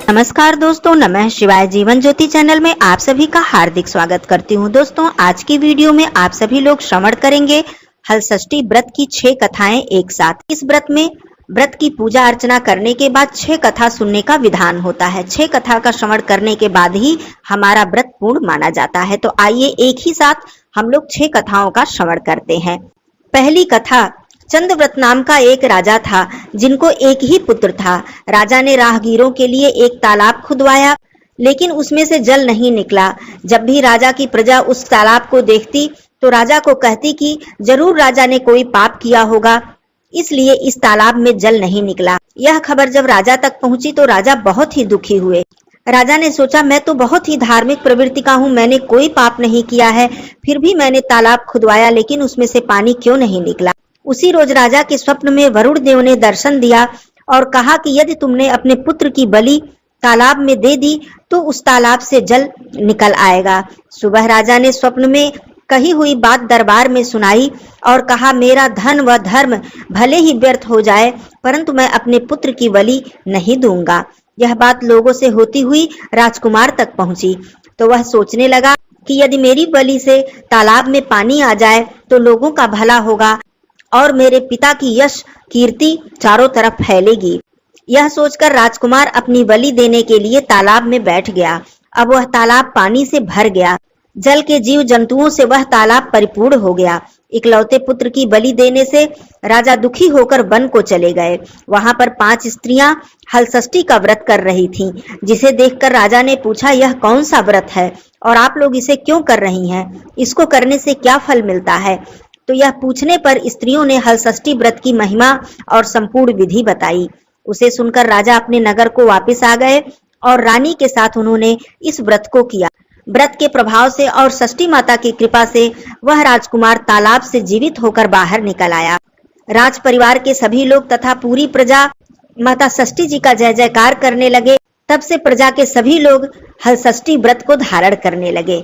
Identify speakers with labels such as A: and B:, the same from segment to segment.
A: नमस्कार दोस्तों, नमः शिवाय जीवन ज्योति चैनल में आप सभी का हार्दिक स्वागत करती हूँ। दोस्तों, आज की वीडियो में आप सभी लोग श्रवण करेंगे हलषष्ठी व्रत की 6 कथाएं एक साथ। इस व्रत में व्रत की पूजा अर्चना करने के बाद 6 कथा सुनने का विधान होता है। 6 कथा का श्रवण करने के बाद ही हमारा व्रत पूर्ण माना जाता है। तो आइए एक ही साथ हम लोग 6 कथाओं का श्रवण करते हैं। पहली कथा। चंद्रव्रत नाम का एक राजा था जिनको एक ही पुत्र था। राजा ने राहगीरों के लिए एक तालाब खुदवाया, लेकिन उसमें से जल नहीं निकला। जब भी राजा की प्रजा उस तालाब को देखती तो राजा को कहती कि जरूर राजा ने कोई पाप किया होगा, इसलिए इस तालाब में जल नहीं निकला। यह खबर जब राजा तक पहुंची तो राजा बहुत ही दुखी हुए। राजा ने सोचा, मैं तो बहुत ही धार्मिक प्रवृत्ति का हूँ, मैंने कोई पाप नहीं किया है, फिर भी मैंने तालाब खुदवाया, लेकिन उसमें से पानी क्यों नहीं निकला। उसी रोज राजा के स्वप्न में वरुण देव ने दर्शन दिया और कहा कि यदि तुमने अपने पुत्र की बलि तालाब में दे दी तो उस तालाब से जल निकल आएगा। सुबह राजा ने स्वप्न में कही हुई बात दरबार में सुनाई और कहा, मेरा धन व धर्म भले ही व्यर्थ हो जाए, परंतु मैं अपने पुत्र की बलि नहीं दूंगा। यह बात लोगों से होती हुई राजकुमार तक पहुंची तो वह सोचने लगा कि यदि मेरी बलि से तालाब में पानी आ जाए तो लोगों का भला होगा और मेरे पिता की यश कीर्ति चारों तरफ फैलेगी। यह सोचकर राजकुमार अपनी बलि देने के लिए तालाब में बैठ गया। अब वह तालाब पानी से भर गया। जल के जीव जंतुओं से वह तालाब परिपूर्ण हो गया। इकलौते पुत्र की बलि देने से राजा दुखी होकर वन को चले गए। वहां पर 5 स्त्रियां हलषष्ठी का व्रत कर रही थीं, जिसे देखकर राजा ने पूछा, यह कौन सा व्रत है और आप लोग इसे क्यों कर रही हैं? इसको करने से क्या फल मिलता है? तो यह पूछने पर स्त्रियों ने हलषष्ठी व्रत की महिमा और संपूर्ण विधि बताई। उसे सुनकर राजा अपने नगर को वापस आ गए और रानी के साथ उन्होंने इस व्रत को किया। व्रत के प्रभाव से और षष्ठी माता की कृपा से वह राजकुमार तालाब से जीवित होकर बाहर निकल आया। राज परिवार के सभी लोग तथा पूरी प्रजा माता षष्ठी जी का जय जयकार करने लगे। तब से प्रजा के सभी लोग हलषष्ठी व्रत को धारण करने लगे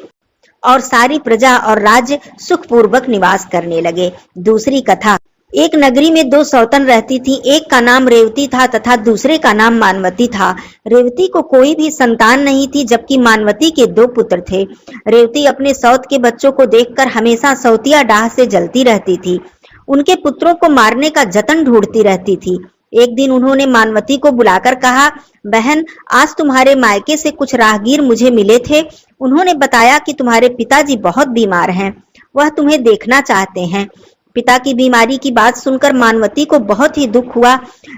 A: और सारी प्रजा और राज्य सुखपूर्वक निवास करने लगे। दूसरी कथा। एक नगरी में 2 सौतन रहती थी। एक का नाम रेवती था तथा दूसरे का नाम मानवती था। रेवती को कोई भी संतान नहीं थी, जबकि मानवती के 2 पुत्र थे। रेवती अपने सौत के बच्चों को देखकर हमेशा सौतिया डाह से जलती रहती थी। उनके पुत्रों को मारने का जतन ढूंढती रहती थी। एक दिन उन्होंने मानवती को बुलाकर कहा, बहन, आज तुम्हारे मायके से कुछ राहगीर मुझे मिले थे। उन्होंने बताया कि तुम्हारे पिताजी बहुत बीमार हैं, वह तुम्हें देखना चाहते हैं। पिता की बीमारी की बात सुनकर मानवती को बहुत ही दुख हुआ।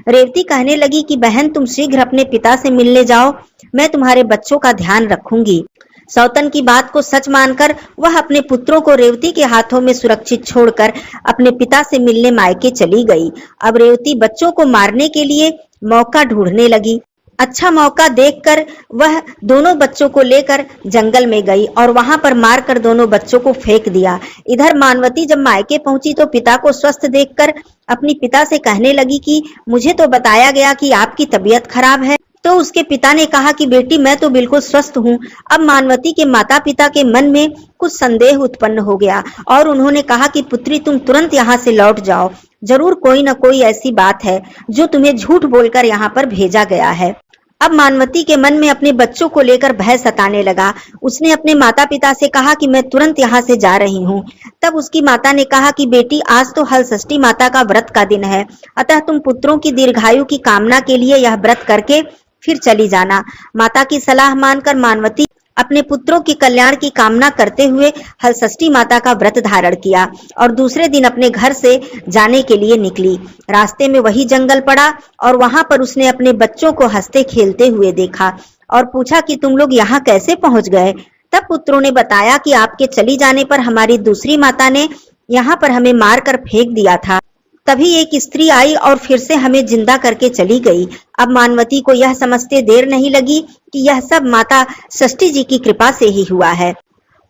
A: रेवती कहने लगी कि बहन, तुम शीघ्र अपने पिता से मिलने जाओ, मैं तुम्हारे बच्चों का ध्यान रखूंगी। सौतन की बात को सच मानकर वह अपने पुत्रों को रेवती के हाथों में सुरक्षित छोड़कर अपने पिता से मिलने मायके चली गई। अब रेवती बच्चों को मारने के लिए मौका ढूंढने लगी। अच्छा मौका देखकर वह दोनों बच्चों को लेकर जंगल में गई और वहां पर मारकर दोनों बच्चों को फेंक दिया। इधर मानवती जब मायके पहुंची तो पिता को स्वस्थ देखकर अपनी पिता से कहने लगी कि मुझे तो बताया गया कि आपकी तबीयत खराब है। तो उसके पिता ने कहा कि बेटी, मैं तो बिल्कुल स्वस्थ हूँ। अब मानवती के माता पिता के मन में कुछ संदेह उत्पन्न हो गया और उन्होंने कहा कि पुत्री, तुम तुरंत यहाँ से लौट जाओ। जरूर कोई न कोई ऐसी बात है जो तुम्हें झूठ बोलकर यहाँ पर भेजा गया है। अब मानवती के मन में अपने बच्चों को लेकर भय सताने लगा। उसने अपने माता पिता से कहा कि मैं तुरंत यहाँ से जा रही हूँ। तब उसकी माता ने कहा कि बेटी, आज तो हलषष्ठी माता का व्रत का दिन है, अतः तुम पुत्रों की दीर्घायु की कामना के लिए यह व्रत करके फिर चली जाना। माता की सलाह मानकर मानवती अपने पुत्रों की कल्याण की कामना करते हुए हलषष्ठी माता का व्रत धारण किया और दूसरे दिन अपने घर से जाने के लिए निकली। रास्ते में वही जंगल पड़ा और वहां पर उसने अपने बच्चों को हंसते खेलते हुए देखा और पूछा कि तुम लोग यहाँ कैसे पहुंच गए। तब पुत्रों ने बताया कि आपके चली जाने पर हमारी दूसरी माता ने यहाँ पर हमें मार कर फेंक दिया था। तभी एक स्त्री आई और फिर से हमें जिंदा करके चली गई। अब मानवती को यह समझते देर नहीं लगी कि यह सब माता षष्ठी जी की कृपा से ही हुआ है।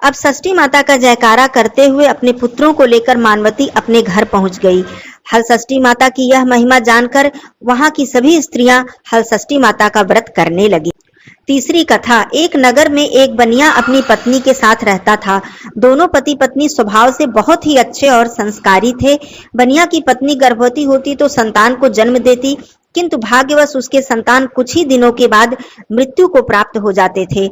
A: अब षष्ठी माता का जयकारा करते हुए अपने पुत्रों को लेकर मानवती अपने घर पहुंच गई। हलषष्ठी माता की यह महिमा जानकर वहां की सभी स्त्रियां हलषष्ठी माता का व्रत करने लगी। तीसरी कथा। एक नगर में एक बनिया अपनी पत्नी के साथ रहता था। दोनों पति पत्नी स्वभाव से बहुत ही अच्छे और संस्कारी थे। बनिया की पत्नी गर्भवती होती तो संतान को जन्म देती, किंतु भाग्यवश उसके संतान कुछ ही दिनों के बाद मृत्यु को प्राप्त हो जाते थे।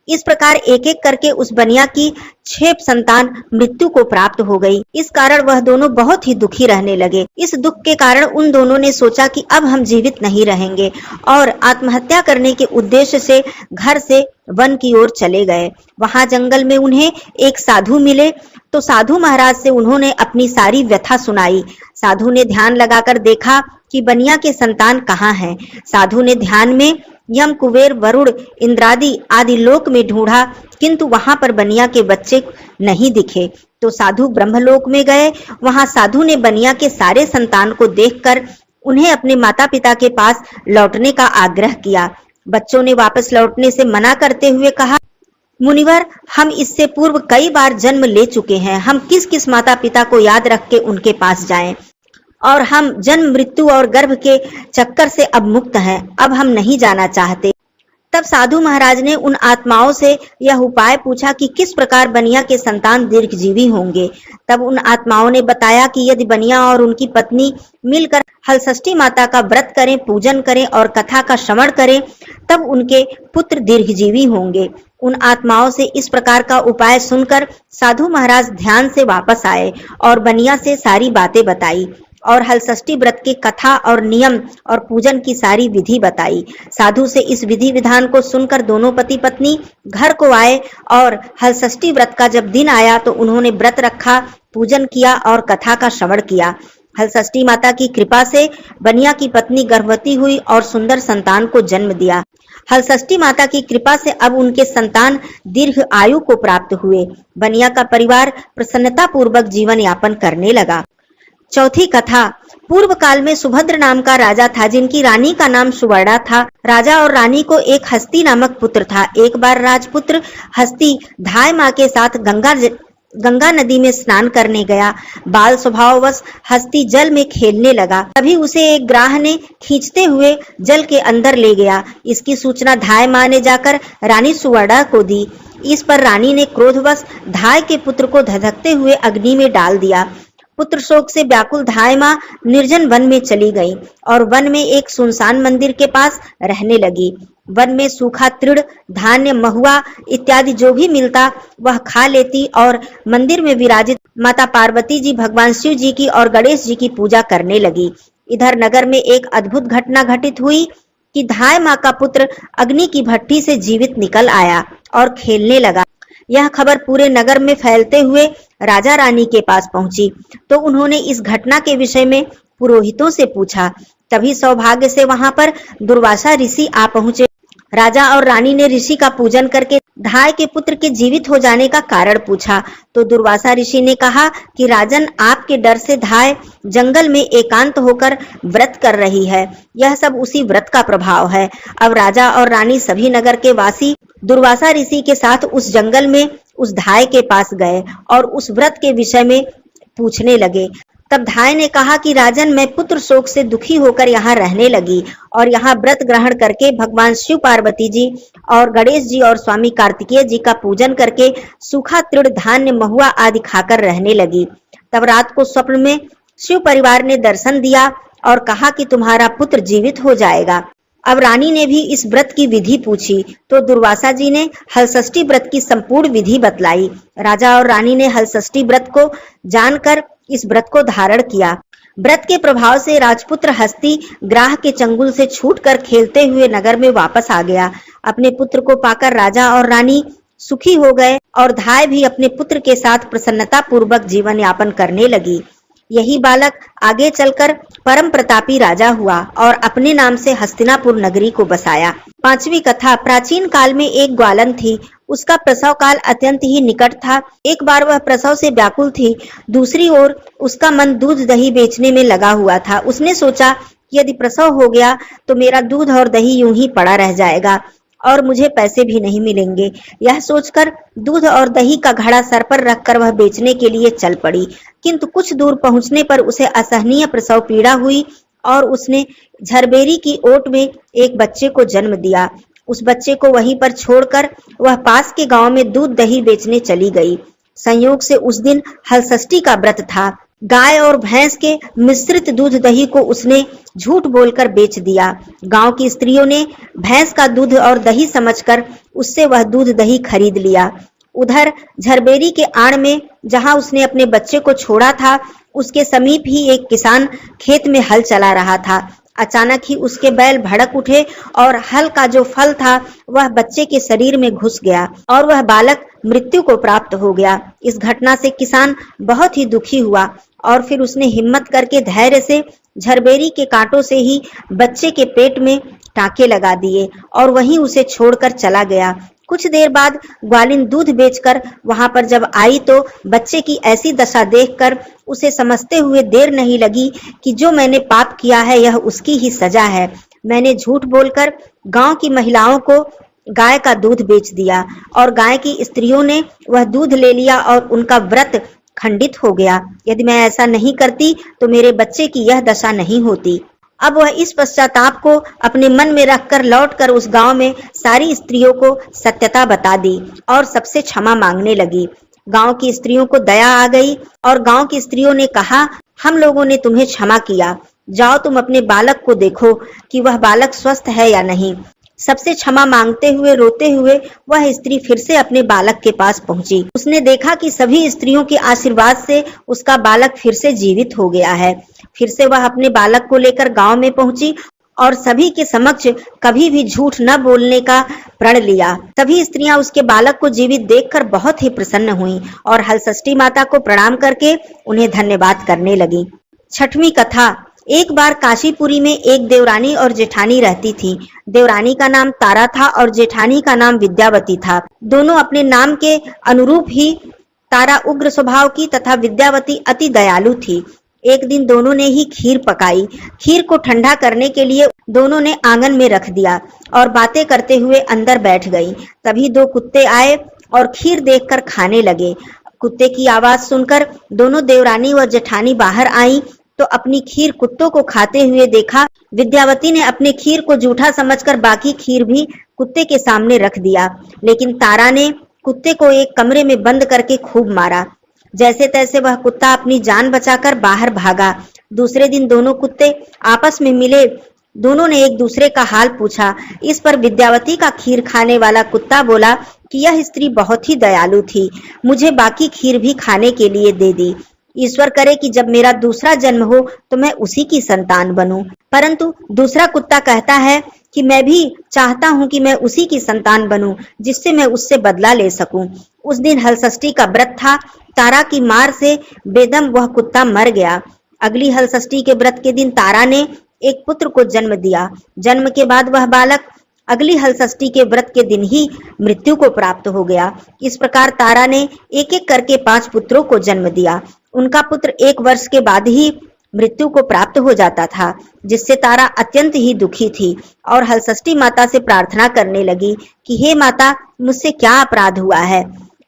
A: इस प्रकार एक एक करके उस बनिया की 6 संतान मृत्यु को प्राप्त हो गई। इस कारण वह दोनों बहुत ही दुखी रहने लगे। इस दुख के कारण उन दोनों ने सोचा कि अब हम जीवित नहीं रहेंगे और आत्महत्या करने के उद्देश्य से घर से वन की ओर चले गए। वहां जंगल में उन्हें एक साधु मिले तो साधु महाराज से उन्होंने अपनी सारी व्यथा सुनाई। साधु ने ध्यान लगाकर देखा कि बनिया के संतान कहाँ हैं। साधु ने ध्यान में यम, कुबेर, वरुण, इंद्रादि आदि लोक में ढूंढा, किंतु वहां पर बनिया के बच्चे नहीं दिखे। तो साधु ब्रह्मलोक में गए। वहां साधु ने बनिया के सारे संतान को देखकर उन्हें अपने माता पिता के पास लौटने का आग्रह किया। बच्चों ने वापस लौटने से मना करते हुए कहा, मुनिवर, हम इससे पूर्व कई बार जन्म ले चुके हैं। हम किस किस माता पिता को याद रख के उनके पास जाएं? और हम जन्म, मृत्यु और गर्भ के चक्कर से अब मुक्त हैं। अब हम नहीं जाना चाहते। तब साधु महाराज ने उन आत्माओं से यह उपाय पूछा कि किस प्रकार बनिया के संतान दीर्घजीवी होंगे। तब उन आत्माओं ने बताया कि यदि बनिया और उनकी पत्नी मिलकर हलषष्ठी माता का व्रत करें, पूजन करें और कथा का श्रवण करें, तब उनके पुत्र दीर्घजीवी होंगे। उन आत्माओं से इस प्रकार का उपाय सुनकर साधु महाराज ध्यान से वापस आए और बनिया से सारी बातें बताई और हलषष्ठी व्रत के कथा और नियम और पूजन की सारी विधि बताई। साधु से इस विधि विधान को सुनकर दोनों पति पत्नी घर को आए और हलषष्ठी व्रत का जब दिन आया तो उन्होंने व्रत रखा, पूजन किया और कथा का श्रवण किया। हलषष्ठी माता की कृपा से बनिया की पत्नी गर्भवती हुई और सुंदर संतान को जन्म दिया। हलषष्ठी माता की कृपा से अब उनके संतान दीर्घ आयु को प्राप्त हुए। बनिया का परिवार प्रसन्नता पूर्वक जीवन यापन करने लगा। चौथी कथा। पूर्व काल में सुभद्र नाम का राजा था, जिनकी रानी का नाम सुवर्णा था। राजा और रानी को एक हस्ती नामक पुत्र था। एक बार राजपुत्र हस्ती धाय माँ के साथ गंगा नदी में स्नान करने गया। बाल स्वभाववश हस्ती जल में खेलने लगा। तभी उसे एक ग्राह ने खींचते हुए जल के अंदर ले गया। इसकी सूचना धाय माँ ने जाकर रानी सुवर्णा को दी। इस पर रानी ने क्रोधवश धाय के पुत्र को धधकते हुए अग्नि में डाल दिया। पुत्र शोक से व्याकुल धाय माँ निर्जन वन में चली गई और वन में एक सुनसान मंदिर के पास रहने लगी। वन में सूखा तृण, धान्य, महुआ इत्यादि जो भी मिलता वह खा लेती और मंदिर में विराजित माता पार्वती जी, भगवान शिव जी की और गणेश जी की पूजा करने लगी। इधर नगर में एक अद्भुत घटना घटित हुई कि धाय माँ का पुत्र अग्नि की भट्टी से जीवित निकल आया और खेलने लगा। यह खबर पूरे नगर में फैलते हुए राजा रानी के पास पहुंची तो उन्होंने इस घटना के विषय में पुरोहितों से पूछा। तभी सौभाग्य से वहां पर दुर्वासा ऋषि आ पहुंचे। राजा और रानी ने ऋषि का पूजन करके धाय के पुत्र के जीवित हो जाने का कारण पूछा तो दुर्वासा ऋषि ने कहा कि राजन, आपके डर से धाय जंगल में एकांत होकर व्रत कर रही है। यह सब उसी व्रत का प्रभाव है। अब राजा और रानी सभी नगर के वासी दुर्वासा ऋषि के साथ उस जंगल में उस धाय के पास गए और उस व्रत के विषय में पूछने लगे। तब धाय ने कहा कि राजन, मैं पुत्र शोक से दुखी होकर यहाँ रहने लगी और यहाँ व्रत ग्रहण करके भगवान शिव, पार्वती जी और गणेश जी और स्वामी कार्तिकेय जी का पूजन करके सूखा तृण, धान्य, महुआ आदि खाकर रहने लगी। तब रात को स्वप्न में शिव परिवार ने दर्शन दिया और कहा कि तुम्हारा पुत्र जीवित हो जाएगा। अब रानी ने भी इस व्रत की विधि पूछी तो दुर्वासा जी ने हलषष्ठी व्रत की संपूर्ण विधि बतलाई। राजा और रानी ने हलषष्ठी व्रत को जानकर इस व्रत को धारण किया। व्रत के प्रभाव से राजपुत्र हस्ती ग्राह के चंगुल से छूटकर खेलते हुए नगर में वापस आ गया। अपने पुत्र को पाकर राजा और रानी सुखी हो गए और धाय भी अपने पुत्र के साथ प्रसन्नता पूर्वक जीवन यापन करने लगी। यही बालक आगे चलकर परम प्रतापी राजा हुआ और अपने नाम से हस्तिनापुर नगरी को बसाया। पांचवी कथा। प्राचीन काल में एक ग्वालन थी। उसका प्रसव काल अत्यंत ही निकट था। एक बार वह प्रसव से व्याकुल थी। दूसरी ओर उसका मन दूध दही बेचने में लगा हुआ था। उसने सोचा कि यदि प्रसव हो गया तो मेरा दूध और दही यूं ही पड़ा रह जाएगा और मुझे पैसे भी नहीं मिलेंगे। यह सोचकर दूध और दही का घड़ा सर पर रखकर वह बेचने के लिए चल पड़ी। किंतु कुछ दूर पहुंचने पर उसे असहनीय प्रसव पीड़ा हुई और उसने झरबेरी की ओट में एक बच्चे को जन्म दिया। उस बच्चे को वहीं पर छोड़कर वह पास के गांव में दूध दही बेचने चली गई। संयोग से उस दिन हलषष्ठी का व्रत था। गाय और भैंस के मिश्रित दूध दही को उसने झूठ बोलकर बेच दिया। गांव की स्त्रियों ने भैंस का दूध और दही समझकर उससे वह दूध दही खरीद लिया। उधर झरबेरी के आड़ में जहां उसने अपने बच्चे को छोड़ा था, उसके समीप ही एक किसान खेत में हल चला रहा था। अचानक ही उसके बैल भड़क उठे और हल का जो फल था वह बच्चे के शरीर में घुस गया और वह बालक मृत्यु को प्राप्त हो गया। इस घटना से किसान बहुत ही दुखी हुआ और फिर उसने हिम्मत करके धैर्य से झरबेरी के कांटों से ही बच्चे के पेट में टांके लगा दिए और वहीं उसे छोड़कर चला गया। कुछ देर बाद ग्वालिन दूध बेचकर वहां पर जब आई तो बच्चे की ऐसी दशा देखकर उसे समझते हुए देर नहीं लगी कि जो मैंने पाप किया है यह उसकी ही सजा है। मैंने झूठ बोलकर गांव की महिलाओं को गाय का दूध बेच दिया और गाय की स्त्रियों ने वह दूध ले लिया और उनका व्रत खंडित हो गया। यदि मैं ऐसा नहीं करती तो मेरे बच्चे की यह दशा नहीं होती। अब वह इस पश्चाताप को अपने मन में रखकर लौटकर उस गांव में सारी स्त्रियों को सत्यता बता दी और सबसे क्षमा मांगने लगी। गांव की स्त्रियों को दया आ गई और गांव की स्त्रियों ने कहा, हम लोगों ने तुम्हें क्षमा किया, जाओ तुम अपने बालक को देखो कि वह बालक स्वस्थ है या नहीं। सबसे क्षमा मांगते हुए रोते हुए वह स्त्री फिर से अपने बालक के पास पहुंची। उसने देखा कि सभी स्त्रियों के आशीर्वाद से उसका बालक फिर से जीवित हो गया है। फिर से वह अपने बालक को लेकर गांव में पहुंची और सभी के समक्ष कभी भी झूठ न बोलने का प्रण लिया। सभी स्त्रियां उसके बालक को जीवित देखकर बहुत ही प्रसन्न हुईं और हलषष्ठी माता को प्रणाम करके उन्हें धन्यवाद करने लगी। छठवीं कथा। एक बार काशीपुरी में एक देवरानी और जेठानी रहती थी। देवरानी का नाम तारा था और जेठानी का नाम विद्यावती था। दोनों अपने नाम के अनुरूप ही तारा उग्र स्वभाव की तथा विद्यावती अति दयालु थी। एक दिन दोनों ने ही खीर पकाई। खीर को ठंडा करने के लिए दोनों ने आंगन में रख दिया और बातें करते हुए अंदर बैठ गई। तभी दो कुत्ते आए और खीर देखकर खाने लगे। कुत्ते की आवाज सुनकर दोनों देवरानी व जेठानी बाहर आई तो अपनी खीर कुत्तों को खाते हुए देखा। विद्यावती ने अपने खीर को जूठा समझकर बाकी खीर भी कुत्ते के सामने रख दिया, लेकिन तारा ने कुत्ते को एक कमरे में बंद करके खूब मारा। जैसे तैसे वह कुत्ता अपनी जान बचाकर बाहर भागा। दूसरे दिन दोनों कुत्ते आपस में मिले। दोनों ने एक दूसरे का हाल पूछा। इस पर विद्यावती का खीर खाने वाला कुत्ता बोला कि यह स्त्री बहुत ही दयालु थी, मुझे बाकी खीर भी खाने के लिए दे दी। ईश्वर करे कि जब मेरा दूसरा जन्म हो तो मैं उसी की संतान बनूं। परंतु दूसरा कुत्ता कहता है कि मैं भी चाहता हूं कि मैं उसी की संतान बनूं जिससे मैं उससे बदला ले सकूं। उस दिन हलषष्ठी का व्रत था। तारा की मार से बेदम वह कुत्ता मर गया। अगली हलषष्ठी के व्रत के दिन तारा ने एक पुत्र को जन्म दिया। जन्म के बाद वह बालक अगली हलषष्ठी के व्रत के दिन ही मृत्यु को प्राप्त हो गया। इस प्रकार तारा ने एक एक करके 5 पुत्रों को जन्म दिया। उनका पुत्र 1 वर्ष के बाद ही मृत्यु को प्राप्त हो जाता था, जिससे तारा अत्यंत ही दुखी थी और हलषष्ठी माता से प्रार्थना करने लगी कि हे माता, मुझसे क्या अपराध हुआ है।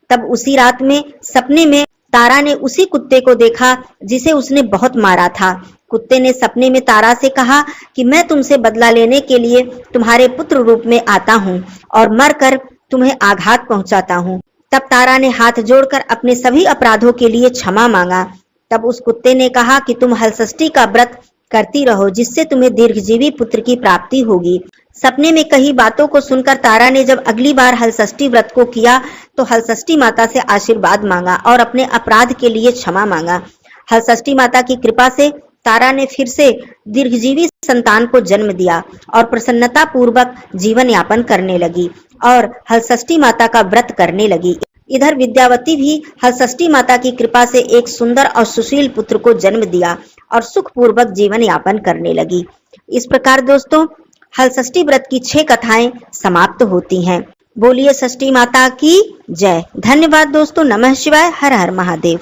A: तब उसी रात में सपने में तारा ने उसी कुत्ते को देखा जिसे उसने बहुत मारा था। कुत्ते ने सपने में तारा से कहा कि मैं तुमसे बदला लेने के लिए तुम्हारे पुत्र रूप में आता हूँ और मरकर तुम्हें आघात पहुंचाता हूँ। तब तारा ने हाथ जोड़कर अपने सभी अपराधों के लिए क्षमा मांगा। तब उस कुत्ते ने कहा कि तुम हलषष्ठी का व्रत करती रहो, जिससे तुम्हें दीर्घजीवी पुत्र की प्राप्ति होगी। सपने में कही बातों को सुनकर तारा ने जब अगली बार हलषष्ठी व्रत को किया तो हलषष्ठी माता से आशीर्वाद मांगा और अपने अपराध के लिए क्षमा मांगा। हलषष्ठी माता की कृपा से तारा ने फिर से दीर्घजीवी संतान को जन्म दिया और प्रसन्नता पूर्वक जीवन यापन करने लगी और हलषष्ठी माता का व्रत करने लगी। इधर विद्यावती भी हलषष्ठी माता की कृपा से एक सुंदर और सुशील पुत्र को जन्म दिया और सुखपूर्वक जीवन यापन करने लगी। इस प्रकार दोस्तों, हलषष्ठी व्रत की 6 कथाएं समाप्त होती हैं। बोलिए षष्ठी माता की जय। धन्यवाद दोस्तों। नमः शिवाय। हर हर महादेव।